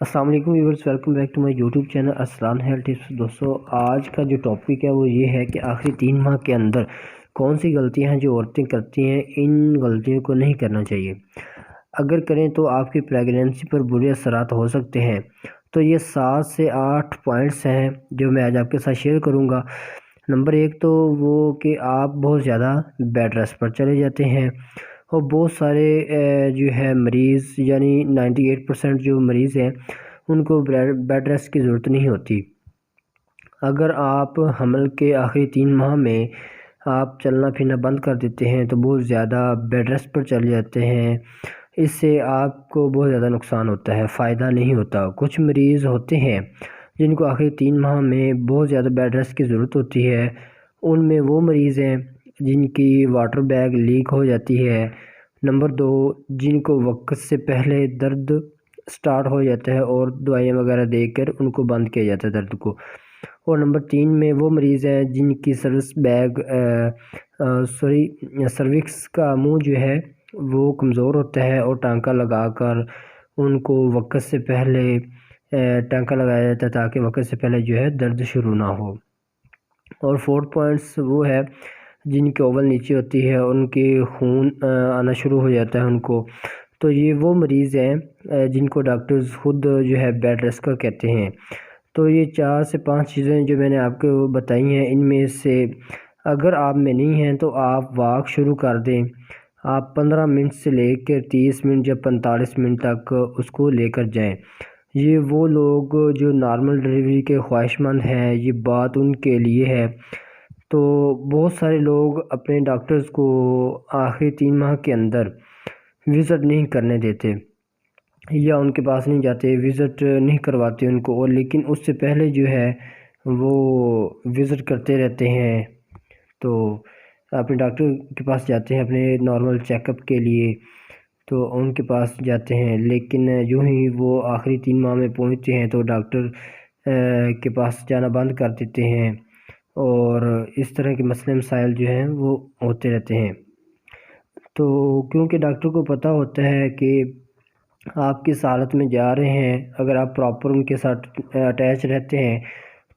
السلام علیکم viewers, welcome back to my YouTube channel Arslan health tips. دوستو، آج کا جو ٹاپک ہے وہ یہ ہے کہ آخری 3 ماہ کے اندر کون سی غلطیاں ہیں جو عورتیں کرتی ہیں، ان غلطیوں کو نہیں کرنا چاہیے۔ اگر کریں تو آپ کی پریگنینسی پر برے اثرات ہو سکتے ہیں۔ تو یہ 7 سے 8 پوائنٹس ہیں جو میں آج آپ کے ساتھ شیئر کروں گا۔ نمبر 1 تو وہ کہ آپ بہت زیادہ بیڈ ریسٹ پر چلے جاتے ہیں، اور بہت سارے جو ہے مریض، یعنی 98% جو مریض ہیں ان کو بیڈ ریسٹ کی ضرورت نہیں ہوتی۔ اگر آپ حمل کے آخری 3 ماہ میں آپ چلنا پھرنا بند کر دیتے ہیں تو بہت زیادہ بیڈ ریسٹ پر چل جاتے ہیں، اس سے آپ کو بہت زیادہ نقصان ہوتا ہے، فائدہ نہیں ہوتا۔ کچھ مریض ہوتے ہیں جن کو آخری 3 ماہ میں بہت زیادہ بیڈ ریسٹ کی ضرورت ہوتی ہے۔ ان میں وہ مریض ہیں جن کی واٹر بیگ لیک ہو جاتی ہے۔ نمبر 2، جن کو وقت سے پہلے درد سٹارٹ ہو جاتا ہے اور دوائیاں وغیرہ دے کر ان کو بند کیا جاتا ہے درد کو۔ اور نمبر 3 میں وہ مریض ہیں جن کی سروکس کا منہ جو ہے وہ کمزور ہوتا ہے، اور ٹانکا لگا کر ان کو وقت سے پہلے ٹانکا لگایا جاتا ہے تاکہ وقت سے پہلے جو ہے درد شروع نہ ہو۔ اور 4 پوائنٹس وہ ہے جن کی اوول نیچے ہوتی ہے، ان کے خون آنا شروع ہو جاتا ہے ان کو۔ تو یہ وہ مریض ہیں جن کو ڈاکٹرز خود جو ہے بیڈ ریسٹ کا کہتے ہیں۔ تو یہ 4 سے 5 چیزیں جو میں نے آپ کو بتائی ہیں، ان میں سے اگر آپ میں نہیں ہیں تو آپ واک شروع کر دیں۔ آپ 15 منٹ سے لے کر 30 منٹ یا 45 منٹ تک اس کو لے کر جائیں۔ یہ وہ لوگ جو نارمل ڈلیوری کے خواہش مند ہیں، یہ بات ان کے لیے ہے۔ تو بہت سارے لوگ اپنے ڈاکٹرز کو آخری 3 ماہ کے اندر وزٹ نہیں کرنے دیتے، یا ان کے پاس نہیں جاتے، وزٹ نہیں کرواتے ان کو، اور لیکن اس سے پہلے جو ہے وہ وزٹ کرتے رہتے ہیں۔ تو اپنے ڈاکٹر کے پاس جاتے ہیں اپنے نارمل چیک اپ کے لیے، تو ان کے پاس جاتے ہیں، لیکن جو ہی وہ آخری 3 ماہ میں پہنچتے ہیں تو ڈاکٹر کے پاس جانا بند کر دیتے ہیں، اور اس طرح کے مسئلے مسائل جو ہیں وہ ہوتے رہتے ہیں۔ تو کیونکہ ڈاکٹر کو پتہ ہوتا ہے کہ آپ کس حالت میں جا رہے ہیں، اگر آپ پراپر ان کے ساتھ اٹیچ رہتے ہیں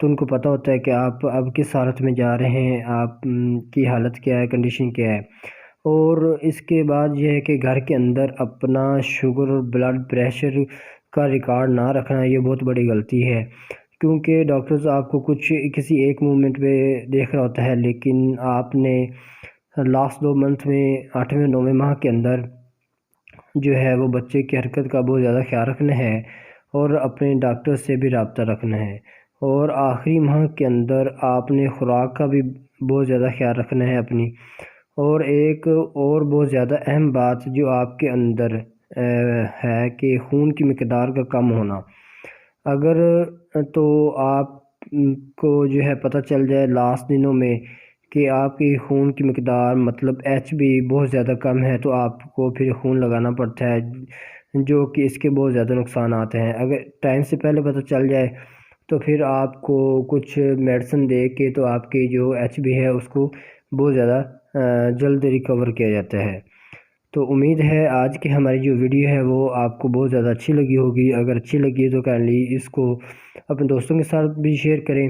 تو ان کو پتہ ہوتا ہے کہ آپ اب کس حالت میں جا رہے ہیں، آپ کی حالت کیا ہے، کنڈیشن کیا ہے۔ اور اس کے بعد یہ ہے کہ گھر کے اندر اپنا شوگر اور بلڈ پریشر کا ریکارڈ نہ رکھنا، یہ بہت بڑی غلطی ہے، کیونکہ ڈاکٹرز آپ کو کسی ایک مومنٹ پہ دیکھ رہا ہوتا ہے، لیکن آپ نے لاسٹ 2 منتھ میں 8ویں 9ویں ماہ کے اندر جو ہے وہ بچے کی حرکت کا بہت زیادہ خیال رکھنا ہے، اور اپنے ڈاکٹر سے بھی رابطہ رکھنا ہے، اور آخری ماہ کے اندر آپ نے خوراک کا بھی بہت زیادہ خیال رکھنا ہے اپنی۔ اور ایک اور بہت زیادہ اہم بات جو آپ کے اندر ہے کہ خون کی مقدار کا کم ہونا۔ اگر تو آپ کو جو ہے پتہ چل جائے لاسٹ دنوں میں کہ آپ کی خون کی مقدار مطلب ایچ بی بہت زیادہ کم ہے، تو آپ کو پھر خون لگانا پڑتا ہے، جو کہ اس کے بہت زیادہ نقصانات ہیں۔ اگر ٹائم سے پہلے پتہ چل جائے تو پھر آپ کو کچھ میڈیسن دے کے تو آپ کی جو ایچ بی ہے اس کو بہت زیادہ جلد ریکور کیا جاتا ہے۔ تو امید ہے آج کی ہماری جو ویڈیو ہے وہ آپ کو بہت زیادہ اچھی لگی ہوگی۔ اگر اچھی لگی ہے تو کائنڈلی اس کو اپنے دوستوں کے ساتھ بھی شیئر کریں،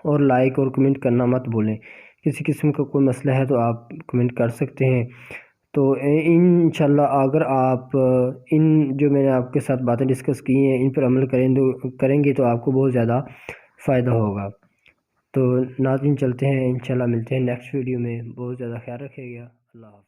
اور لائک اور کمنٹ کرنا مت بھولیں۔ کسی قسم کا کوئی مسئلہ ہے تو آپ کمنٹ کر سکتے ہیں۔ تو انشاءاللہ اگر آپ ان جو میں نے آپ کے ساتھ باتیں ڈسکس کی ہیں ان پر عمل کریں گے تو آپ کو بہت زیادہ فائدہ ہوگا۔ تو ناظرین، چلتے ہیں، انشاءاللہ ملتے ہیں نیکسٹ ویڈیو میں۔ بہت زیادہ خیال رکھیے گا۔ اللہ حافظ۔